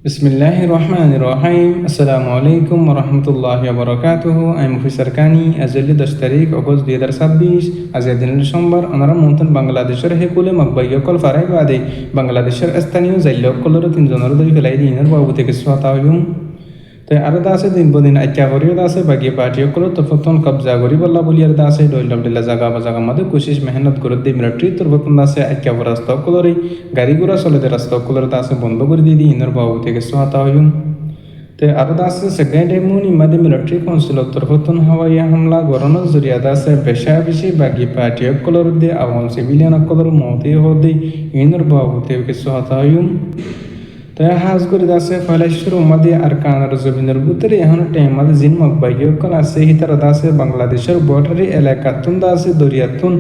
বিসমিল্লাহির রহমানির রহিম। আসসালামু আলাইকুম ওয়া রাহমাতুল্লাহি ওয়া বারাকাতুহু। আমি মুফিসার কানি আজলি 10 তারিখ অগস্ট 2026 আজকের দিনের সোমবার আমরা মন্তন বাংলাদেশের হেকুলে মকবাইয়কল ফারাই বাদে বাংলাদেশের স্থানীয় জাইলকলর তিনজনের ধরে ফেলাই দিনের বাবু থেকে সোয়াতা হইম। তো আরো দাসে দিন বদিন আইক্যা করিও দাসে বাকি পার্টিসকল তরফতন কবজা করি বল্লা বলিয়ার দাসে ডইল ডইলা জাগা বা জাগা মাদে কোশিশ মেহনত করে দি মিলিটারি তরফতন দাসে আইক্যা করা রাস্তা কলরি গাড়ি ঘোড়া চলে দে রাস্তা কলর দাসে বন্ধ করে দিয়ে ইনর বাবু থেকে সোহাতা হইম। তো আরো দাসে সেকেন্ড এমন ইমাদে মিলিটারি কাউন্সিল তরফতন হাওয়াই হামলা গরনের জরিয়া দাসে বেশা বেশি বাকি পার্টিসকলর দিয়ে আওয়াম সিভিলিয়ান কলর মতে হদি ইনর বাবু থেকে সোহাতা হইম। তাই হাজ করে দাসে ফয়লাশ্বর উম্মাদি আর কানার জমিনের ভিতরে এখন টাইমাদে জিন মকবাইয়কল আছে হিতার দাসে বাংলাদেশের বর্ডারি এলাকাতুন দাসে দরিয়াতুন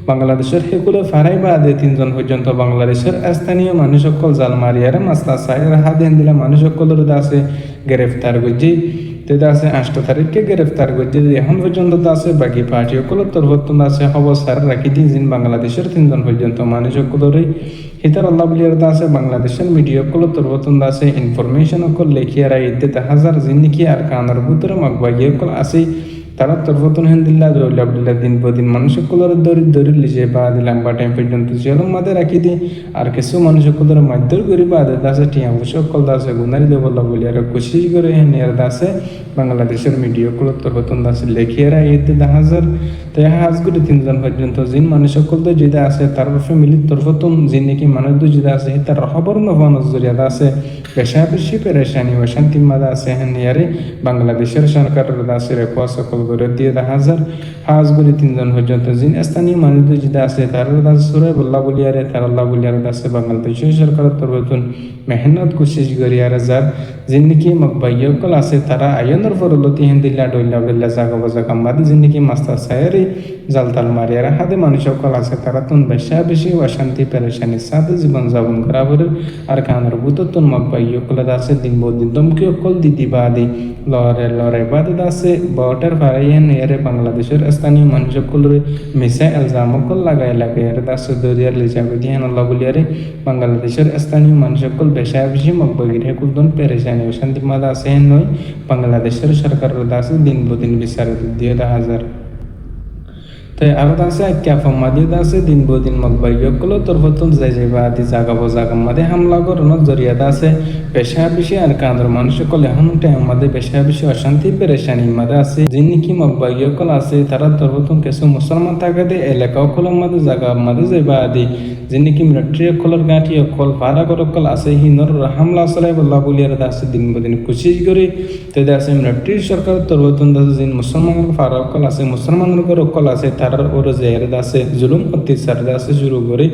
বাংলাদেশের হেকুলে ফারাই বাদে তিনজন পর্যন্ত বাংলাদেশের স্থানীয় মানুষ সকল জাল মারিয়ারে মাস্তা সাহের হাত দিলা মানুষ সকলের দাসে গ্রেফতার করছি তে দাসে 8 তারিখকে গ্রেফতার করছে এখন পর্যন্ত দাসে বাকি পার্টি সকল তরফতন দাসে অবসর রাখি দিয়ে জিন বাংলাদেশের তিনজন পর্যন্ত মানুষ সকলেরই হিতার আল্লাহ বলিয়ার দাসে বাংলাদেশের মিডিয়া কল তরবতন দাসে ইনফরমেশন অকল লেখিয়ারা ইদ্যতে হাজার জিন্দিকি আর কানার ভিতরে মকবাইয়ে কল আসি তারা তরফতন হেন্দিল্লা দৌল আবদুল্লাহ দিন প্রদিন মানুষ সকলের দরি লিজে বা দিলাম বা টাইম পর্যন্ত জলম মাদে রাখি দি আর কিছু মানুষ সকলের মাধ্যর করি বা দাসে টিয়া সকল দাসে গুনারি দেবল্লা বলিয়ার কোশিশ করে হেনিয়ার দাসে বাংলাদেশের মিডিয়া কল তরফতন দাসে লেখিয়ারা ইদ্যতে হাজার তাই হাজগুলি তিনজন পর্যন্ত জিন মানুষ সকল তো যেটা আছে তার ফ্যামিলির তরফতন জিন নাকি মানুষ যেটা আছে তার খবর নবানোর জরিয়াদা আছে পেশা বেশি পেরেশানি ও শান্তি মাদা আছে হেনিয়ারে বাংলাদেশের সরকারের দাসে রেখা সকল করে দিয়ে হাজার হাজগুলি তিনজন পর্যন্ত জিন স্থানীয় মানুষ যেটা আছে তার দাসে সুরে বল্লা বলিয়ারে তার আল্লাহ বলিয়ার দাসে বাংলাদেশের সরকারের তরফতন মেহনত কোশিশ করিয়ার যার জিন নাকি মকবাইয়কল আছে তারা আয়নের ফরলতি হেন্দিল্লা ডইল্লা বল্লা জাগা বাজা কামাদি জিন নাকি মাস্তা সায়েরি জালতাল মারিয়ার হাতে মানুষ সকল আছে তারা তুন বেশি অশান্তি পেরেশানির সাথে জীবন যাপন করা বলে আর কানের বুতন মকবাইয়কল আছে দিন বদিন দমকি অকল দিদি বাদি লড়াই বাদে আছে বটার ফারাইয়ান এর বাংলাদেশের স্থানীয় মানুষ সকলের মিশা এলজাম অকল লাগাই এর দাসে দরিয়ার লিজাবে দিয়ান আল্লাহ বলিয়ারে বাংলাদেশের স্থানীয় মানুষ সকল বেশি মকবাগির হেকুলদন পেরেশানি অশান্তি মাদা আছে নয় বাংলাদেশের সরকারের দাসে দিন বদিন বিচার দিয়ে হাজার তাই আরো দাসে ক্যাফা মাদি দাসে দিন বদিন মকবাইয়কল তরফতন যাইবা আদি জাগা জাগা মাদে হামলা করানোর জরিয়া দাসে পেশা বেশি আর কাঁদর মানুষ সকল এখন টাইম মাদে পেশা বেশি অশান্তি পেরেশানি মাদে আছে যিনি কি মকবাইয়কল আছে তারা তরফতন কিছু মুসলমান থাকে দে এলাকা অকলের মাদে জাগা মাদে যাইবা আদি যিনি কি মিলিটারি অকলের গাঁঠি অকল ফারাগর অকল আছে হিনর হামলা চলাই বল্লা বলিয়ার দাসে দিন বদিন কোশিশ করে তে দাসে মিলিটারি সরকার তরফতন দাসে যিনি মুসলমানের ফারা অকল আছে মুসলমানের ঘর অকল আছে তার ওর জের দাসে জুলুম অত্যাচার দাসে শুরু করে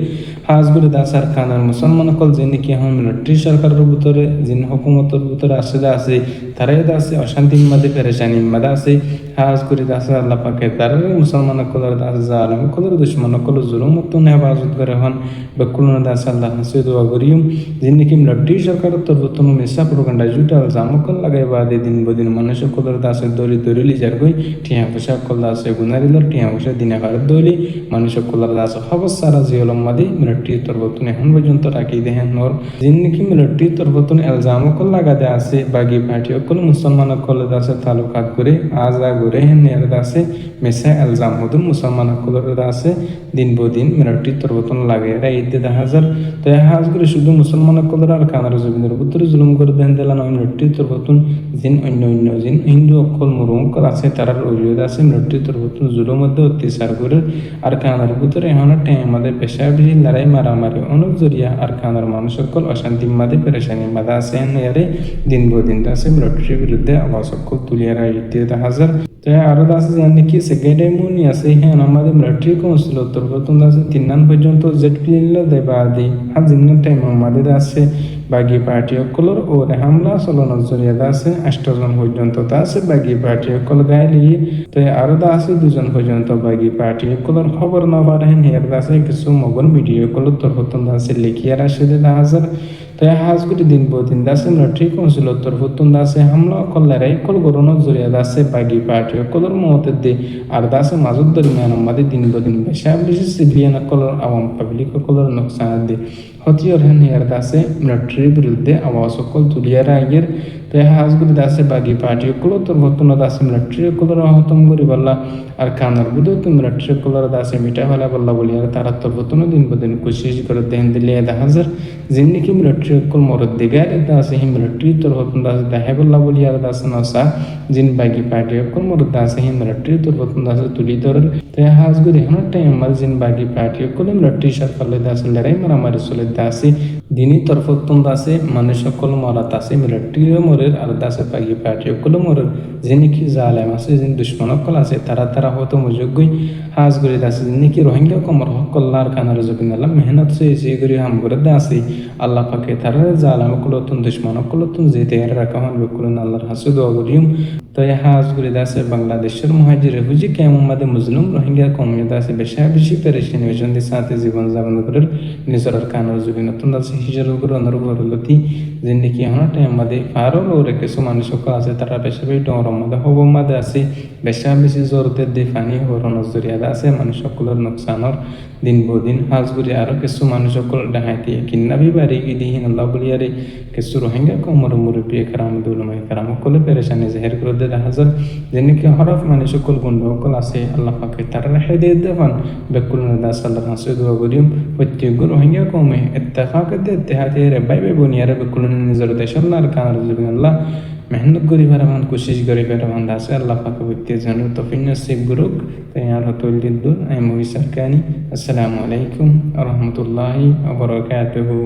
হাজগুলি দাস আর কানার মুসলমান অকল যিনি কি এখন মিলিটারি সরকারের ভিতরে যিনি হুকুমতের ভিতরে আসে আছে তারাই দাসে অশান্তি মাদে পেরেশানি মাদে আছে হাজ করে দাসে আল্লাহ পাকে তারা মুসলমান অকলের দাস জালেম অকলের দুশ্মন অকল জুলুম অত্যন্ত হেফাজত করে হন বেকুলন দাস আল্লাহ হাসে দোয়া করিম যিনি কি মিলিটারি সরকারের তরফতন মিশা প্রকাণ্ডা জুটাল জামকল লাগাই বাদে দিন বদিন মানুষ অকলের দাসে দরি লিজার গই টিয়া পয়সা অকল দাসে গুনারিলার টিয়া পয়সা দিনে দলি মানুষ সকলের দাস খবর সারা জিয়লম মাদি মিলিটারি তরফতন এখন পর্যন্ত রাখি দেহেন নর যিনি নাকি মিলিটারি তরফতন এলজাম অকল লাগাতে আছে বাগি পার্টি অকল মুসলমান অকল দাসে তালুকাত করে আজা করে হেন দাসে মেসা এলজাম হদুন মুসলমান অকলের দাসে দিন বদিন মিলিটারি তরফতন লাগে এরা ঈদে হাজার তো হাজ করে শুধু মুসলমান অকলের আর কানার জমিনের উত্তরে জুলুম করে দেন দিলা নয় মিলিটারি তরফতন জিন অন্য জিন হিন্দু অকল মুরুম অকল আছে তারার অজুদ আছে মিলিটারি তরফতন জুলুম মধ্যে অত্যাচার করে আর কানার ভিতরে এখন টাইম আমাদের পেশা বেশি লড়াই মারামারি অনেক জরিয়া আর কানার মানুষ সকল অশান্তি মাদে পেরেশানি মাদা আছে এনে দিন বদিন আছে মিলিটারির বিরুদ্ধে আওয়াজ সকল তুলিয়ারা ইত্যাদি হাজার তো আরো দাসে জানি কি সেকেন্ড এমনি আছে হ্যাঁ আমাদের মিলিটারি কাউন্সিল তরফতন আছে 3 পর্যন্ত জেট প্লেন দেবা আদি আর জিন্ন টাইম আমাদের আছে বাগি পার্টি অকলর ও হামলা চলনের জরিয়া আছে 8 জন পর্যন্ত আছে বাগি পার্টি অকল গাইলি তো আরো আছে 2 জন পর্যন্ত বাগি পার্টি অকলর খবর না পারেন হের আছে কিছু মগন ভিডিও অকল তরফতন আছে লিখিয়ার আসে হাজার তো হাজগুটি দিন বদিন দাসে মিলিটারি কাউন্সিল তরফতন দাসে হামলা অকল লড়াই অকল গরনের জরিয়া আছে বাগি পার্টি অকলর মতে দে আর দাসে মাজত দরমিয়ান আমাদের দিন বদিন বেশি সিভিলিয়ান অকলর আওয়াম পাবলিক অকলর নোকসান দে হতিয়র হেন হিয়ার দাসে মিলিটারির বিরুদ্ধে আওয়াজ সকল তুলিয়ার আগের তো হাজগুলি দাসে বাগি পার্টি গুলো তোর বর্তমান দাসে মিলিটারি গুলোর হতম করি বললা আর কানার বুধ তো মিলিটারি গুলোর দাসে মিটা ফেলা বললা বলি আর তারা তোর বর্তমান দিন বদিন কোশিশ করে দেন দিলে হাজার জিন্দিকি মিলিটারি কুল মরদ দিগার দাসে হি মিলিটারি তোর বর্তমান দাসে দেহে বললা বলি আর দাসে নসা জিন বাগি পার্টি কুল মরদ দাসে হি মিলিটারি তোর বর্তমান দাসে তুলি তোর তো হাজগুলি এখন টাইম মাল জিন বাগি পার্টি কুল মিলিটারি সরকারে দাসে লড়াই মারামারি চলে দাসে দিনী তরফতুন দাসে মানুষ সকল মরাত আছে মিলিটারিও মরের আর দাসে বাগি পার্টি সকল মরের যিনি কি জালেম আছে যিনি দুশ্মন সকল আছে তারা হয়তো মযোগ্যই হাজগুলি দাসে যিনি কি রোহিঙ্গা কমর হকল্লার কানার জবিন আল্লাহ মেহনত সে করি হাম করে দাসে আল্লাহ পাকে তারা জালেম সকলতুন দুশ্মন সকলতুন যে তেয়ার রাখা হন বেকুলন আল্লাহর হাসুদ অগরিয়ম তো হাজগুলি দাসে বাংলাদেশের মহাজির হুজি কেমন মাদে মুসলিম রোহিঙ্গা কমিয়ে দাসে বেশি পেরেশানি হয়েছেন সাথে জীবন যাপন করে নিজের কানার জবিন নতুন দাসে হিজর করে অনুরূপী জিন্দিগি হওয়ার টাইম মাদে আরও লোরে কিছু মানুষ সকল আছে তারা বেশি ডর মাদে হব মাদে আছে বেশি জোরতে দিয়ে ফানি হওয়ার নজরিয়াদা আছে মানুষ সকলের নোকসানর দিন বদিন হাজগুড়ি আরও কিছু মানুষ সকল ডাহাইতে কিন্নাবি বাড়ি ইদিহীন আল্লাহ বলিয়ারে কিছু রোহিঙ্গা কমর মুরব্বী কারাম দুলমাই কারাম সকলে পেরেশানি জাহের করে দে হাজার যেনিকে হরফ মানুষ সকল গুন্ড সকল আছে আল্লাহ পাকে তারা রেহাই দিয়ে দেফান বেকুল দাস আল্লাহ হাসুদ গরিম প্রত্যেক রোহিঙ্গা কমে ইত্তেফাক দে ইত্তেহাদে রেবাই বুনিয়ারে বেকুল নিজের দেশের লার কানার জবিন আল্লাহ মেহনত করি বেড়াবান কোশিশ করি বেড়াবান দাসে আল্লাহ পাকে ব্যক্তি জানুর তফিন নসিব গুরুক তৈয়ার হতুল্লিদ্দুন আমি মুহিসার কানি আসসালামু আলাইকুম রহমতুল্লাহি ওয়া বারাকাতুহু।